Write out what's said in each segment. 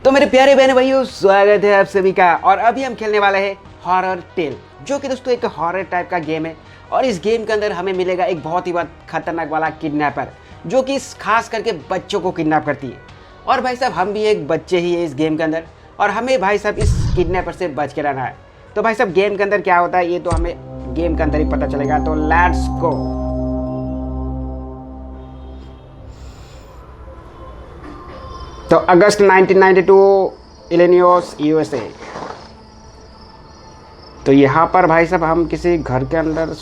तो मेरे प्यारे बहन भाइयों, स्वागत है आप सभी का। और अभी हम खेलने वाले हैं हॉरर टेल, जो कि दोस्तों एक हॉरर टाइप का गेम है। और इस गेम के अंदर हमें मिलेगा एक बहुत ही खतरनाक वाला किडनैपर, जो कि खास करके बच्चों को किडनैप करती है। और भाई साहब हम भी एक बच्चे ही है इस गेम के अंदर, और हमें भाई साहब इस किडनैपर से बच के रहना है। तो भाई साहब गेम के अंदर क्या होता है ये तो हमें गेम के अंदर ही पता चलेगा। तो लेट्स गो। तो अगस्त 1992 इलिनॉइस यूएसए। तो यहाँ पर भाई साहब हम किसी घर के अंदर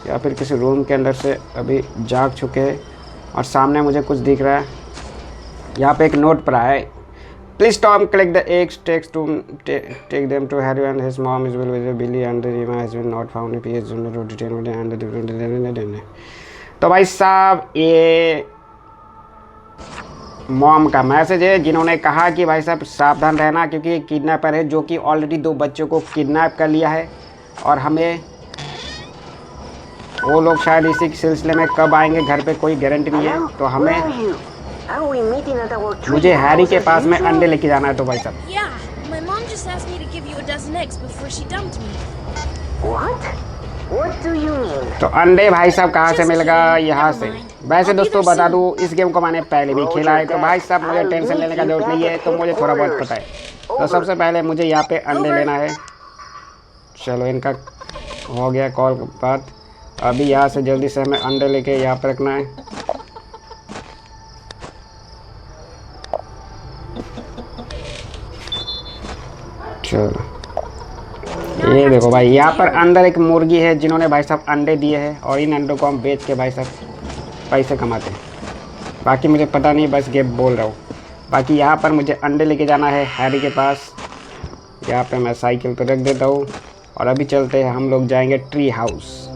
या फिर किसी रूम के अंदर से अभी जाग चुके हैं, और सामने मुझे कुछ दिख रहा है। यहाँ पे एक नोट पड़ा है, please Tom collect the eggs takes to take them to Harry and his mom is will Billy and Reema has been not found if he is detain and. तो भाई साहब ये मॉम का मैसेज है, जिन्होंने कहा कि भाई साहब सावधान रहना, क्योंकि ये किडनैपर है जो कि ऑलरेडी 2 बच्चों को किडनैप कर लिया है। और हमें वो लोग शायद इसी सिलसिले में कब आएंगे घर पे कोई गारंटी नहीं है। तो हमें मुझे हैरी के पास में अंडे लेके जाना है। तो भाई साहब तो अंडे भाई साहब कहाँ से मिलेगा? यहाँ से। वैसे दोस्तों बता दूँ, इस गेम को मैंने पहले भी खेला है, तो भाई साहब मुझे टेंशन लेने का जरूरत नहीं है, तो मुझे थोड़ा बहुत पता है। तो सबसे पहले मुझे यहाँ पे अंडे लेना है। चलो इनका हो गया कॉल बात। अभी यहाँ से जल्दी से हमें अंडे लेके यहाँ पर रखना है। चलो ये देखो भाई, यहाँ पर अंदर एक मुर्गी है जिन्होंने भाई साहब अंडे दिए हैं, और इन अंडों को हम बेच के भाई साहब पैसे कमाते हैं। बाकी मुझे पता नहीं, बस गेम बोल रहा हूँ। बाकी यहाँ पर मुझे अंडे लेके जाना है हैरी के पास। यहाँ पे मैं साइकिल पे रख देता हूँ, और अभी चलते हैं हम लोग जाएंगे ट्री हाउस।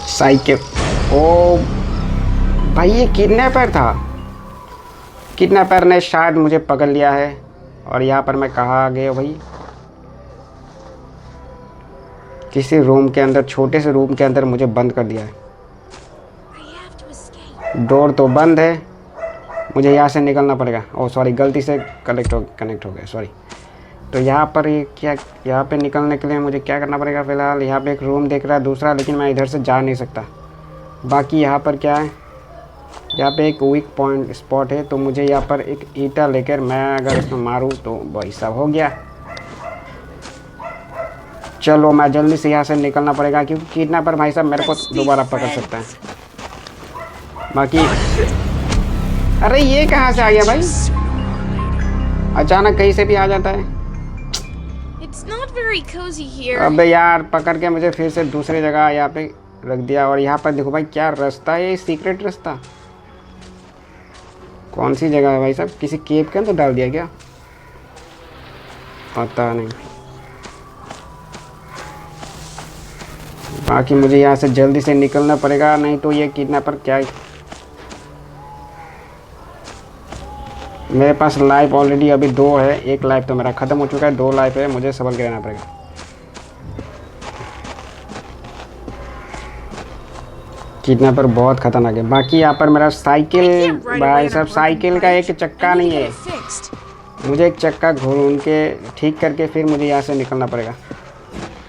साइकिल, ओ भाई ये किडनैपर था। किडनैपर ने शायद मुझे पकड़ लिया है। और यहाँ पर मैं कहाँ आ गया भाई? किसी रूम के अंदर, छोटे से रूम के अंदर मुझे बंद कर दिया है। डोर तो बंद है, मुझे यहाँ से निकलना पड़ेगा। ओह सॉरी, गलती से कनेक्ट हो गया, सॉरी। तो यहाँ पर ये क्या, यहाँ पे निकलने के लिए मुझे क्या करना पड़ेगा? फ़िलहाल यहाँ पे एक रूम दिख रहा है दूसरा, लेकिन मैं इधर से जा नहीं सकता। बाकी यहाँ पर क्या है, यहाँ पे एक वीक पॉइंट स्पॉट है, तो मुझे यहाँ पर एक ईंटा लेकर मैं अगर इसमें मारूँ तो भाई साहब हो गया। चलो मैं जल्दी से यहाँ से निकलना पड़ेगा, क्योंकि किडनैपर भाई साहब मेरे को दोबारा पकड़ सकता है। बाकी अरे ये कहाँ से आ गया भाई? अचानक कहीं से भी आ जाता है। अबे यार, पकड़ के मुझे फिर से दूसरी जगह यहाँ पे रख दिया। और यहाँ पर देखो भाई, क्या रास्ता है, सीक्रेट रास्ता। कौन सी जगह है भाई साहब? किसी केव के अंदर डाल दिया क्या? पता नहीं। बाकी मुझे यहाँ से जल्दी से निकलना पड़ेगा, नहीं तो ये किडनैपर क्या। मेरे पास लाइफ ऑलरेडी अभी 2 है, 1 लाइफ तो मेरा ख़त्म हो चुका है, 2 लाइफ है, मुझे संभल के रहना पड़ेगा। किडनैपर बहुत खतरनाक है। बाकी यहाँ पर मेरा साइकिल, भाई साहब साइकिल का एक चक्का नहीं है, मुझे एक चक्का घूम के ठीक करके फिर मुझे यहाँ से निकलना पड़ेगा।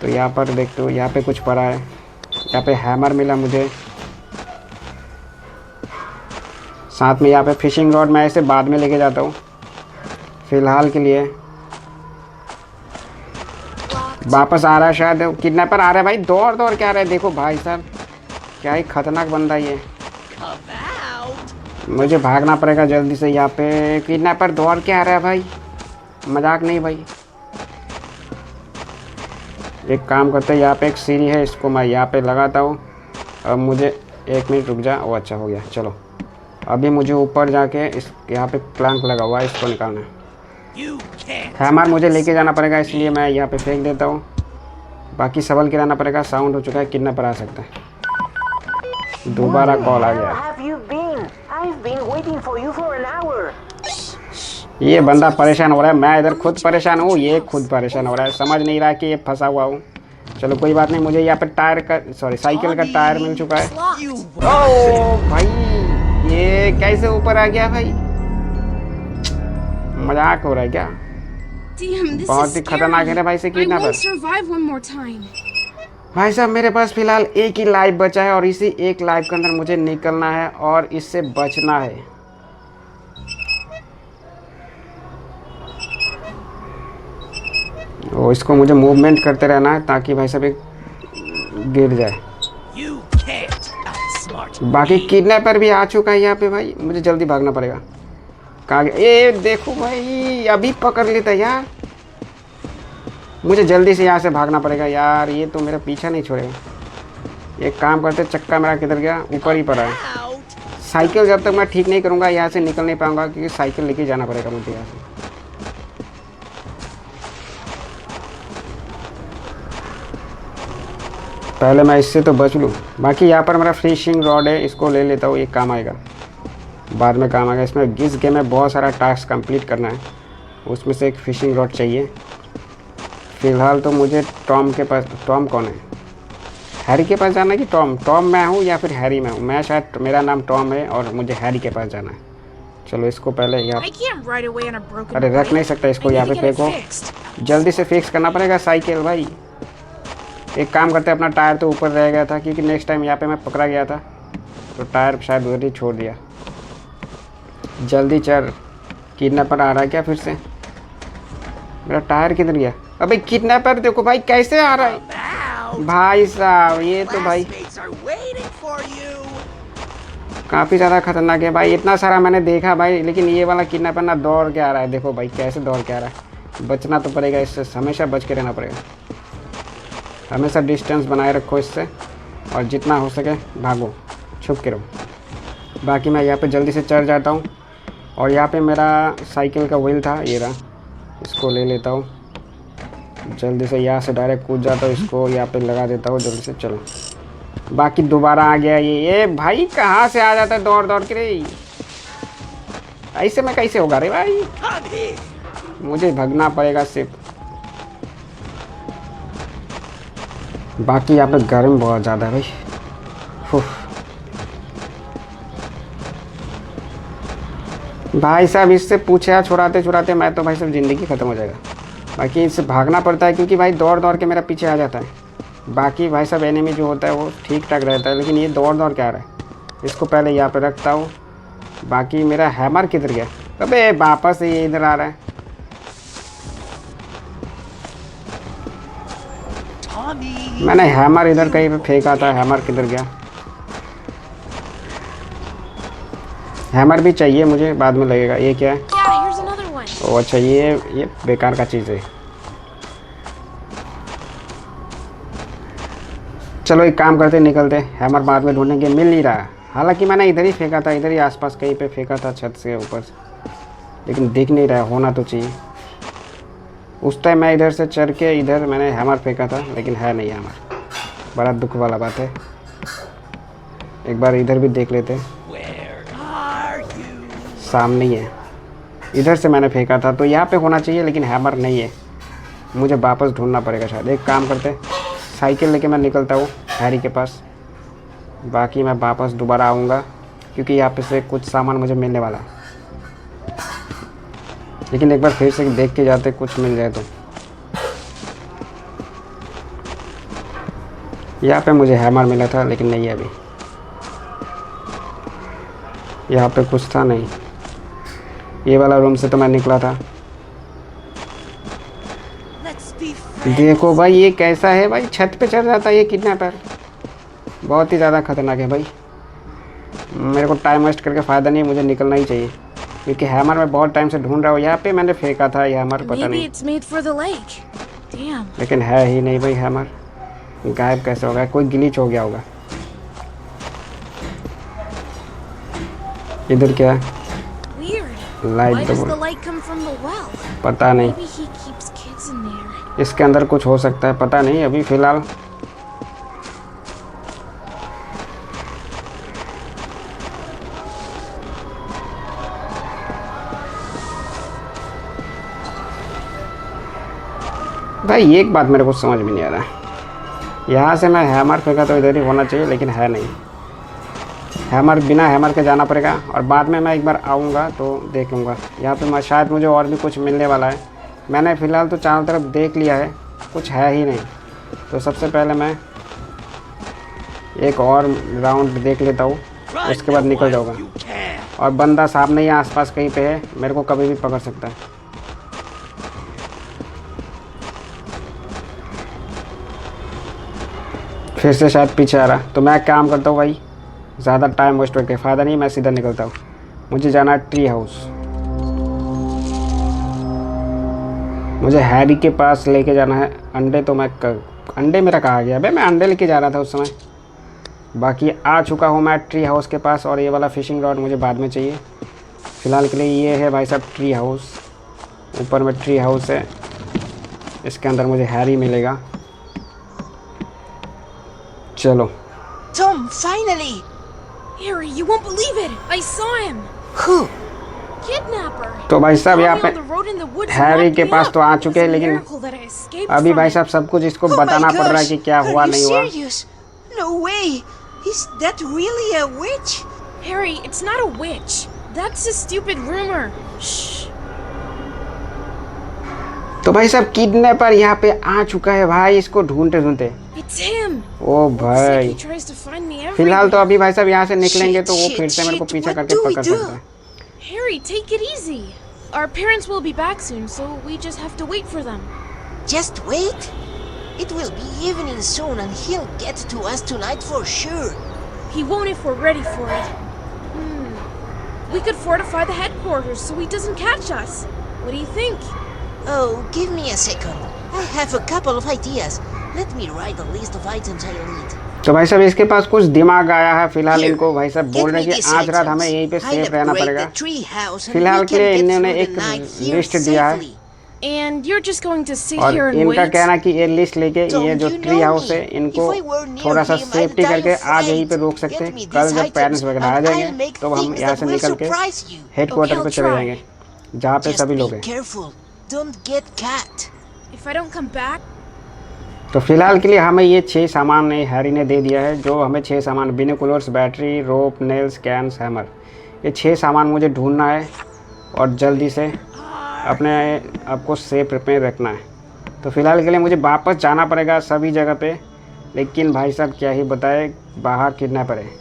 तो यहाँ पर देखते हो, यहाँ पे कुछ पड़ा है। यहाँ पे हैमर मिला मुझे, साथ में यहाँ पे फिशिंग रॉड। मैं इसे बाद में लेके जाता हूँ, फिलहाल के लिए। वापस आ रहा है शायद, किडनैपर आ रहा है भाई। दौड़ के आ रहा है, देखो भाई साहब क्या ही खतरनाक बंदा ये। मुझे भागना पड़ेगा जल्दी से। यहाँ पे किडनैपर दौड़ के आ रहा है भाई, मजाक नहीं भाई। एक काम करते हैं, यहाँ पे एक सीढ़ी है, इसको मैं यहाँ पे लगाता हूँ। अब मुझे 1 मिनट रुक जा। वो अच्छा हो गया। चलो अभी मुझे ऊपर जाके इस यहाँ पे प्लैंक लगा हुआ है, इसको निकालना है। हैमर मुझे लेके जाना पड़ेगा, इसलिए मैं यहाँ पे फेंक देता हूँ। बाकी संभल के रहना पड़ेगा। साउंड हो चुका है, किडनैपर आ सकता है। दोबारा कॉल आ गया। ये बंदा परेशान हो रहा है, मैं इधर खुद परेशान हूँ, ये खुद परेशान हो रहा है, समझ नहीं रहा कि ये फंसा हुआ हूँ। चलो कोई बात नहीं, मुझे यहाँ पे टायर का सॉरी साइकिल का टायर मिल चुका है। ओ भाई, ये कैसे ऊपर आ गया भाई? मजाक हो रहा है क्या? बहुत ही खतरनाक है रे भाई से किडनैपर। भाई साहब मेरे पास फिलहाल एक ही लाइफ बचा है और इसी एक लाइफ के अंदर मुझे निकलना है और इससे बचना है। और इसको मुझे मूवमेंट करते रहना है ताकि भाई साहब एक गिर जाए। बाकी किडनैपर भी आ चुका है यहाँ पे भाई, मुझे जल्दी भागना पड़ेगा। कहाँ गया? ये देखो भाई, अभी पकड़ लेता यार। मुझे जल्दी से यहाँ से भागना पड़ेगा यार, ये तो मेरा पीछा नहीं छोड़ेगा। एक काम करते, चक्का मेरा किधर गया? ऊपर ही पड़ा है। साइकिल जब तक मैं ठीक नहीं करूँगा यहाँ से निकल नहीं पाऊँगा, क्योंकि साइकिल लेके जाना पड़ेगा मुझे यहाँ से। पहले मैं इससे तो बच लूँ। बाकी यहाँ पर मेरा फिशिंग रॉड है, इसको ले लेता हूँ, ये काम आएगा, बाद में काम आएगा। इसमें इस गेम में बहुत सारा टास्क कंप्लीट करना है, उसमें से एक फिशिंग रॉड चाहिए। फ़िलहाल तो मुझे टॉम के पास, टॉम कौन है? हैरी के पास जाना है कि टॉम? टॉम मैं हूँ या फिर हैरी मैं हूँ? मैं शायद, मेरा नाम टॉम है और मुझे हैरी के पास जाना है। चलो इसको पहले यहाँ, अरे रख नहीं सकता इसको, यहाँ पे फेंको। जल्दी से फिक्स करना पड़ेगा साइकिल भाई। एक काम करते हैं, अपना टायर तो ऊपर रह गया था, क्योंकि नेक्स्ट टाइम यहाँ पे मैं पकड़ा गया था तो टायर शायद उधर ही छोड़ दिया। जल्दी चल, किडनैपर आ रहा है क्या फिर से? मेरा टायर किधर गया? अबे किडनैपर देखो भाई कैसे आ रहा है भाई साहब, ये तो भाई काफ़ी ज़्यादा खतरनाक है भाई। इतना सारा मैंने देखा भाई, लेकिन ये वाला किडनैपर ना दौड़ के आ रहा है। देखो भाई कैसे दौड़ के आ रहा है। बचना तो पड़ेगा इससे, हमेशा बच के रहना पड़ेगा। हमेशा डिस्टेंस बनाए रखो इससे और जितना हो सके भागो, छुप के रहो। बाकी मैं यहाँ पे जल्दी से चढ़ जाता हूँ और यहाँ पे मेरा साइकिल का व्हील था, ये रहा, इसको ले लेता हूँ। जल्दी से यहाँ से डायरेक्ट कूद जाता हूँ, इसको यहाँ पे लगा देता हूँ जल्दी से। चलो, बाकी दोबारा आ गया ये भाई कहाँ से आ जाता है दौड़ दौड़ के रे? ऐसे में कैसे होगा रे भाई? मुझे भागना पड़ेगा सिर्फ। बाकी यहाँ पे गर्म बहुत ज़्यादा है भाई। भाई साहब इससे पूछा छुड़ाते छुड़ाते मैं तो भाई साहब ज़िंदगी ख़त्म हो जाएगा। बाकी इससे भागना पड़ता है क्योंकि भाई दौड़ दौड़ के मेरा पीछे आ जाता है। बाकी भाई साहब एनिमी जो होता है वो ठीक ठाक रहता है, लेकिन ये दौड़ दौड़ के आ रहा है। इसको पहले यहाँ पे रखता हूँ। बाकी मेरा हैमर किधर गया? अबे वापस ये इधर आ रहा है। मैंने हैमर इधर कहीं पे फेंका था, हैमर किधर गया? हैमर भी चाहिए मुझे, बाद में लगेगा। ये क्या है? ओ अच्छा, ये बेकार का चीज़ है। चलो एक काम करते, निकलते। हैमर बाद में ढूंढेंगे, मिल नहीं रहा। हालांकि मैंने इधर ही फेंका था, इधर ही आसपास कहीं पे फेंका था, छत से ऊपर से, लेकिन दिख नहीं रहा। होना तो चाहिए। उस टाइम मैं इधर से चढ़ के इधर मैंने हैमर फेंका था, लेकिन है नहीं हैमर। बड़ा दुख वाला बात है। एक बार इधर भी देख लेते। सामने ही है, इधर से मैंने फेंका था तो यहाँ पे होना चाहिए, लेकिन हैमर नहीं है। मुझे वापस ढूंढना पड़ेगा शायद। एक काम करते, साइकिल लेके मैं निकलता हूँ हैरी के पास। बाकी मैं वापस दोबारा आऊँगा क्योंकि यहाँ पे से कुछ सामान मुझे मिलने वाला है, लेकिन एक बार फिर से देख के जाते, कुछ मिल जाए तो। यहाँ पे मुझे हैमर मिला था, लेकिन नहीं है अभी। यहाँ पे कुछ था नहीं। ये वाला रूम से तो मैं निकला था। देखो भाई ये कैसा है भाई, छत पे चढ़ जाता है ये किडनैपर। बहुत ही ज़्यादा खतरनाक है भाई। मेरे को टाइम वेस्ट करके फ़ायदा नहीं, मुझे निकलना ही चाहिए क्योंकि हैमर मैं बहुत टाइम से ढूंढ रहा हूँ। यहाँ पे मैंने फेंका था ये हैमर, पता नहीं, लेकिन है ही नहीं भाई हैमर। गायब कैसे हो गया? कोई ग्लिच हो गया होगा। इधर क्या है? लाइट तो पता नहीं, इसके अंदर कुछ हो सकता है, पता नहीं अभी फ़िलहाल। भाई एक बात मेरे को समझ में नहीं आ रहा, यहाँ से मैं हैमर फेंका तो इधर ही होना चाहिए, लेकिन है नहीं। हैमर, बिना हैमर के जाना पड़ेगा और बाद में मैं एक बार आऊँगा तो देख लूँगा। यहाँ पे मैं शायद मुझे और भी कुछ मिलने वाला है। मैंने फ़िलहाल तो चारों तरफ देख लिया है, कुछ है ही नहीं। तो सबसे पहले मैं एक और राउंड देख लेता हूँ, उसके बाद निकल जाऊँगा। और बंदा सामने ही आसपास कहीं पे है, मेरे को कभी भी पकड़ सकता है। फिर से शायद पीछे आ रहा, तो मैं काम करता हूँ भाई, ज़्यादा टाइम वेस्ट करके फ़ायदा नहीं, मैं सीधा निकलता हूँ। मुझे जाना है ट्री हाउस, मुझे हैरी के पास लेके जाना है। अंडे तो अंडे मेरा कहाँ गया? अबे मैं अंडे लेके जा रहा था उस समय। बाकी आ चुका हूँ मैं ट्री हाउस के पास, और ये वाला फिशिंग रॉड मुझे बाद में चाहिए। फ़िलहाल के लिए ये है भाई साहब ट्री हाउस। ऊपर में ट्री हाउस है, इसके अंदर मुझे हैरी मिलेगा। चलो। Tom, finally! Harry, you won't believe it! I saw him! Who? Kidnapper! तो भाई साहब यहाँ पे हैरी के पास तो आ चुके हैं, लेकिन अभी भाई साहब सब कुछ इसको बताना पड़ रहा है कि क्या हुआ नहीं हुआ। Serious? No way! Is that really a witch? Harry, it's not a witch. That's a stupid rumor. Shh. तो भाई साहब किडनैपर यहाँ पे आ चुका है भाई, इसको ढूंढते ढूंढते। It's him. ओ भाई, He tries to find me everywhere. फिलहाल तो अभी भाई साहब यहाँ से निकलेंगे तो वो फिर से मेरे को Shit, पीछा what करके do we पकड़ do? सकता है। Harry, take it easy. Our parents will be back soon, so we just have to wait for them. Just wait? It will be evening soon and he'll get to us tonight for sure. He won't if we're ready for it. We could fortify the headquarters so he doesn't catch us. What do you think? Oh, give me a second. I have a couple of ideas. Let me write a list of items I'll need. तो भाई साहब इसके पास कुछ दिमाग आया है। फिलहाल इनको भाई साहब बोल रहे हैं कि आज रात हमें यहीं पे सेफ रहना पड़ेगा। फिलहाल के लिए इन्होंने एक लिस्ट दिया है, And you're just going to sit और here and इनका wait? कहना कि ये लिस्ट लेके ये जो ट्री हाउस है इनको थोड़ा सा सेफ्टी करके आज यहीं पे रोक सकते हैं। कल जब पेरेंट्स वगैरह आ जाएंगे तो हम यहाँ से निकल के हेडक्वार्टर पे चले जाएंगे, जहाँ पे सभी लोग हैं। If I don't come back, तो फिलहाल के लिए हमें ये 6 सामान हैरी ने दे दिया है, जो हमें 6 सामान बिनोकुलर्स, बैटरी, रोप, नेल्स, कैन्स, हैमर, ये 6 सामान मुझे ढूंढना है और जल्दी से अपने आपको सेफ में रखना है। तो फिलहाल के लिए मुझे वापस जाना पड़ेगा सभी जगह पे, लेकिन भाई साहब क्या ही बताए, बाहर किडनैपर है।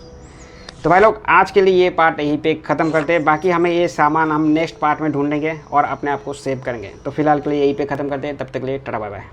तो भाई लोग आज के लिए ये पार्ट यहीं पे ख़त्म करते हैं। बाकी हमें ये सामान हम नेक्स्ट पार्ट में ढूंढेंगे और अपने आप को सेव करेंगे। तो फिलहाल के लिए यहीं पे ख़त्म करते हैं। तब तक के लिए टाटा बाय बाय।